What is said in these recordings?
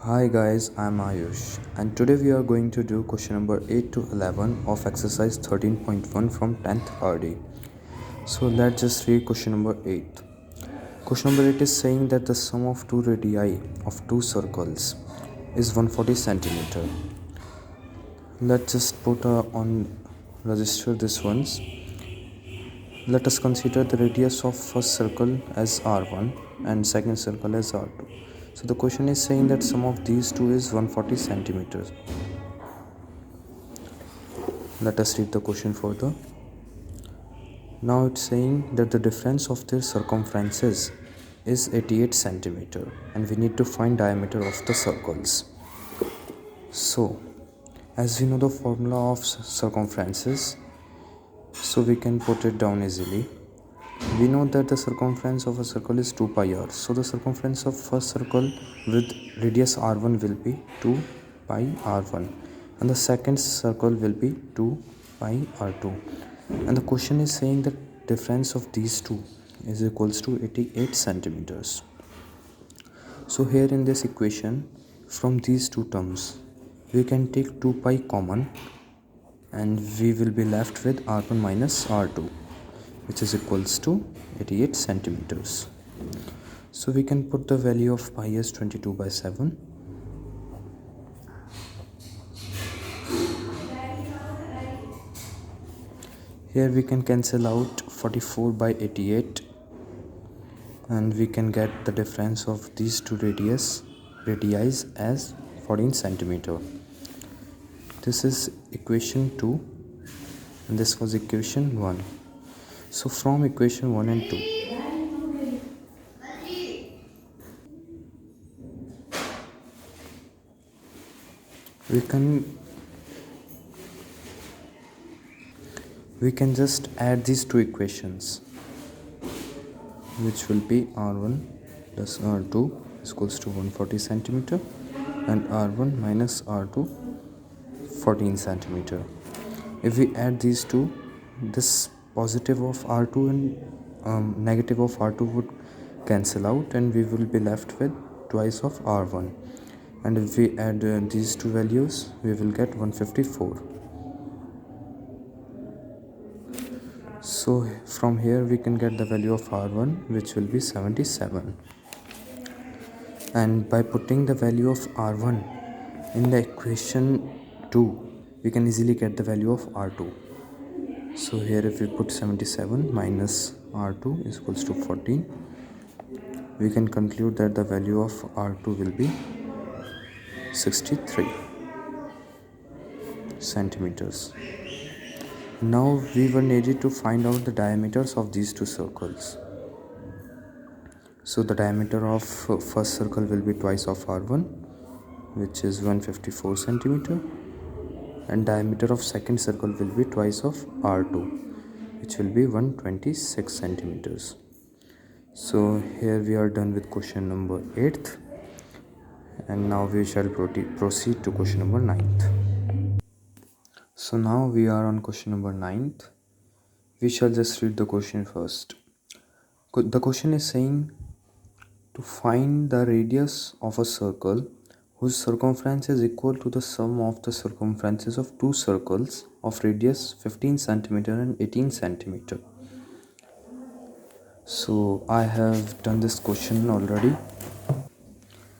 Hi guys, I'm Ayush and today we are going to do question number 8 to 11 of exercise 13.1 from 10th RD. So let's just read question number 8. Question number 8 is saying that the sum of two radii of two circles is 140 centimeter. Let's just put on register this once. Let us consider the radius of first circle as r1 and second circle as r2. So the question is saying that sum of these two is 140 centimeters. Let us read the question further. Now it's saying that the difference of their circumferences is 88 centimeter and we need to find diameter of the circles. So as we know the formula of circumferences, so we can put it down easily. We know that the circumference of a circle is 2 pi r. So the circumference of first circle with radius r1 will be 2 pi r1 and the second circle will be 2 pi r2. And the question is saying the difference of these two is equals to 88 centimeters. So here in this equation, from these two terms, we can take 2 pi common and we will be left with r1 minus r2, which is equals to 88 centimeters. So we can put the value of pi as 22 by 7. Here we can cancel out 44 by 88 and we can get the difference of these two radii as 14 centimeter. This is equation 2 and this was equation 1. So from equation 1 and 2, we can just add these two equations, which will be r1 plus r2 is equals to 140 centimeter and r1 minus r2 14 centimeter. If we add these two, this positive of r2 and negative of r2 would cancel out and we will be left with twice of r1, and if we add these two values we will get 154. So from here we can get the value of r1, which will be 77, and by putting the value of r1 in the equation 2 we can easily get the value of r2. So here if we put 77 minus r2 is equals to 14, we can conclude that the value of r2 will be 63 centimeters. Now we were needed to find out the diameters of these two circles. So the diameter of first circle will be twice of r1, which is 154 centimeter, and diameter of second circle will be twice of r2, which will be 126 centimeters. So here we are done with question number 8th, and now we shall proceed to question number 9th. So now we are on question number 9th. We shall just read the question first. The question is saying to find the radius of a circle whose circumference is equal to the sum of the circumferences of two circles of radius 15 centimeter and 18 centimeter. So I have done this question already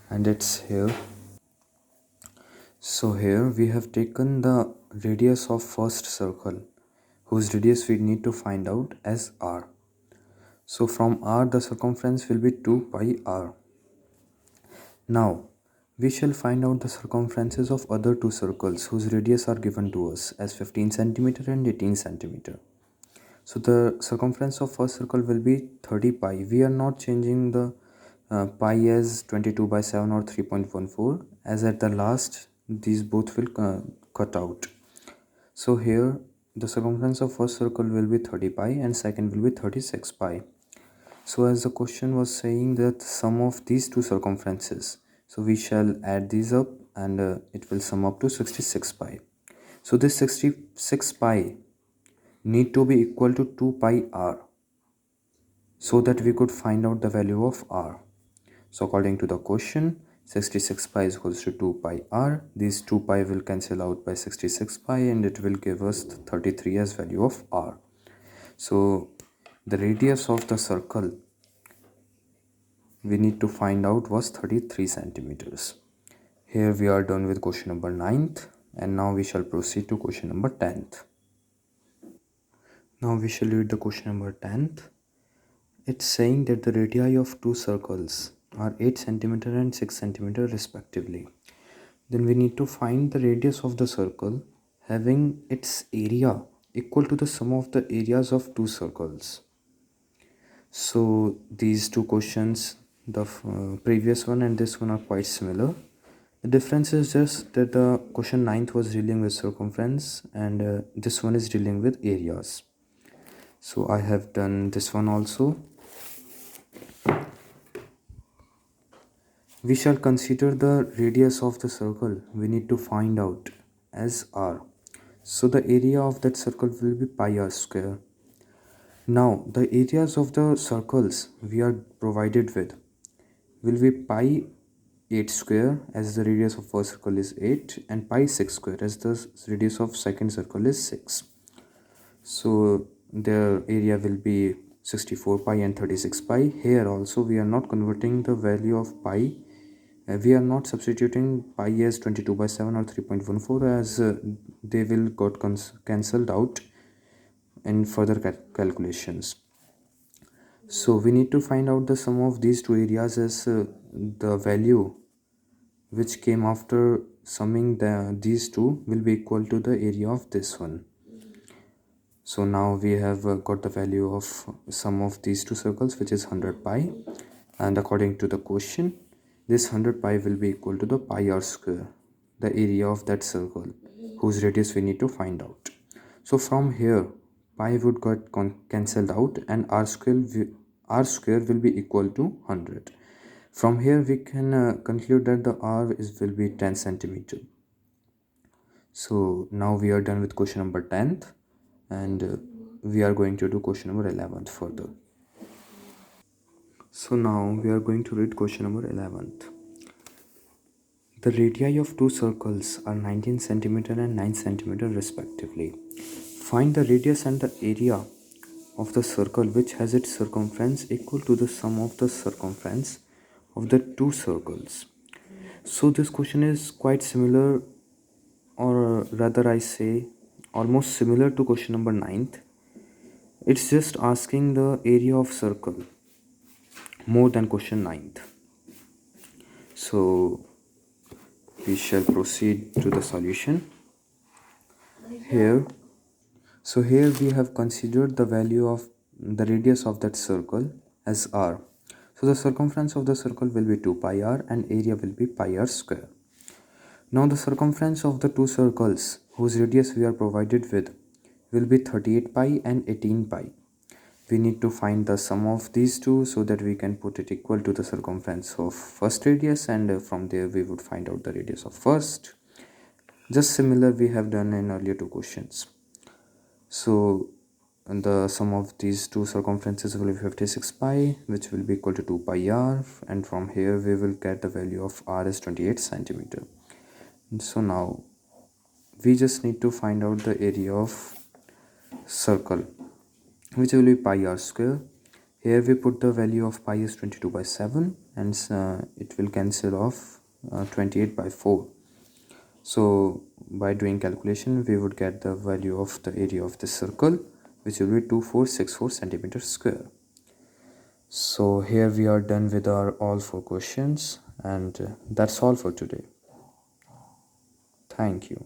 and it's here. So here we have taken the radius of first circle, whose radius we need to find out as r. So from r the circumference will be 2 pi r. Now we shall find out the circumferences of other two circles whose radius are given to us as 15 centimeter and 18 centimeter. So the circumference of first circle will be 30 pi. We are not changing the pi as 22 by 7 or 3.14, as at the last these both will cut out. So here the circumference of first circle will be 30 pi and second will be 36 pi. So as the question was saying that sum of these two circumferences, so we shall add these up and it will sum up to 66 pi. So this 66 pi need to be equal to 2 pi r so that we could find out the value of r. So according to the question, 66 pi is equals to 2 pi r. These 2 pi will cancel out by 66 pi and it will give us 33 as value of r. So the radius of the circle we need to find out was 33 centimeters. Here we are done with question number 9th, and now we shall proceed to question number 10th. Now we shall read the question number 10th. It's saying that the radii of two circles are 8 centimeter and 6 centimeter respectively. Then we need to find the radius of the circle having its area equal to the sum of the areas of two circles. So these two questions, the previous one and this one, are quite similar. The difference is just that the question 9th was dealing with circumference and this one is dealing with areas. So I have done this one also. We shall consider the radius of the circle we need to find out as r. So the area of that circle will be pi r square. Now the areas of the circles we are provided with will be pi 8 square, as the radius of first circle is 8, and pi 6 square, as the radius of second circle is 6. So the area will be 64 pi and 36 pi. Here also we are not converting the value of pi. We are not substituting pi as 22 by 7 or 3.14, as they will got cancelled out in further calculations. So we need to find out the sum of these two areas, as the value which came after summing these two will be equal to the area of this one. So now we have got the value of sum of these two circles, which is 100 pi, and according to the question, this 100 pi will be equal to the pi r square, the area of that circle whose radius we need to find out. So from here pi would get cancelled out and r square will be equal to 100. From here we can conclude that the r will be 10 centimeter. So now we are done with question number 10th, and we are going to do question number 11th further. So now we are going to read question number 11th. The radii of two circles are 19 centimeter and 9 centimeter respectively. Find the radius and the area of the circle which has its circumference equal to the sum of the circumference of the two circles. So this question is quite similar, or rather I say almost similar to question number 9th. It's just asking the area of circle more than question 9th. So we shall proceed to the solution here. So here we have considered the value of the radius of that circle as r. So the circumference of the circle will be 2 pi r and area will be pi r square. Now the circumference of the two circles whose radius we are provided with will be 38 pi and 18 pi. We need to find the sum of these two so that we can put it equal to the circumference of first radius, and from there we would find out the radius of first. Just similar we have done in earlier two questions. So the sum of these two circumferences will be 56 pi, which will be equal to 2 pi r, and from here we will get the value of r is 28 centimeter. So now we just need to find out the area of circle, which will be pi r square. Here we put the value of pi is 22 by 7, and it will cancel off 28 by 4. So by doing calculation we would get the value of the area of this circle, which will be 2464 centimeter square. So here we are done with our all 4 questions, and that's all for today. Thank you.